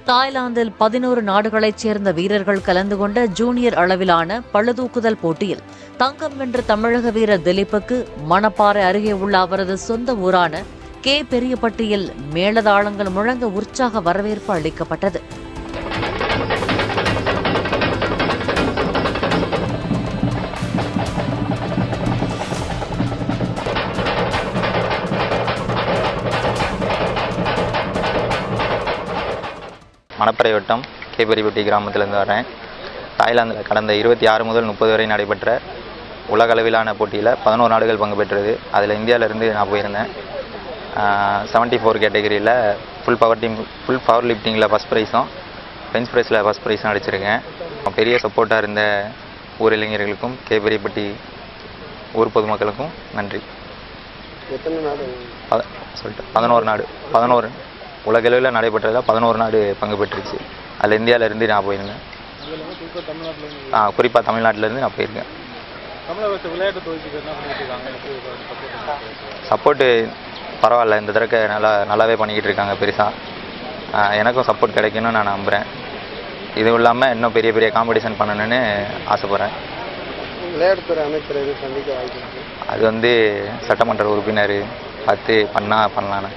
தாய்லாந்தில் 11 நாடுகளைச் சேர்ந்த வீரர்கள் கலந்து கொண்ட ஜூனியர் அளவிலான பளுதூக்குதல் போட்டியில் தங்கம் வென்ற தமிழக வீரர் திலீப்புக்கு மணப்பாறை அருகே உள்ள அவரது சொந்த ஊரான பெரியப்பட்டியில் மேளதாளங்கள் முழங்க உற்சாக வரவேற்பு அளிக்கப்பட்டது. மணப்பாறை வட்டம் பெரியப்பட்டி கிராமத்திலேருந்து வரேன். தாய்லாந்தில் கடந்த 26 முதல் 30 வரை நடைபெற்ற உலக அளவிலான போட்டியில் 11 நாடுகள் பங்கு பெற்றது. அதில் இந்தியாவிலேருந்து நான் போயிருந்தேன். 74 கேட்டகரியில் ஃபுல் பவர் லிஃப்டிங்கில் ஃபஸ்ட் ப்ரைஸும் பெஞ்ச் ப்ரைஸில் ஃபஸ்ட் ப்ரைஸும் அடிச்சிருக்கேன். பெரிய சப்போர்ட்டாக இருந்த ஊர் இளைஞர்களுக்கும் பெரியப்பட்டி ஊர் பொதுமக்களுக்கும் நன்றி. எத்தனை நாடு சொல்லிட்டு 11 உலகளவில் நடைபெற்றதில் 11 நாடு பங்கு பெற்றுச்சு. அதில் இந்தியாவிலேருந்து நான் போயிருந்தேன். குறிப்பாக தமிழ்நாட்டிலேருந்து நான் போயிருக்கேன். சப்போர்ட்டு பரவாயில்ல, இந்த தடவை நல்லாவே பண்ணிக்கிட்டு இருக்காங்க. பெருசாக எனக்கும் சப்போர்ட் கிடைக்குன்னு நான் நம்புகிறேன். இதுவும் இல்லாமல் இன்னும் பெரிய பெரிய காம்படிஷன் பண்ணணுன்னு ஆசைப்பட்றேன். விளையாட்டுத்துறை அமைச்சர் எதுவும் சந்திக்க வாய்ப்பு? அது சட்டமன்ற உறுப்பினர் பார்த்து பண்ணலான்னு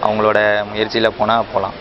அவங்களோட முயற்சியில் போனால் போகலாம்.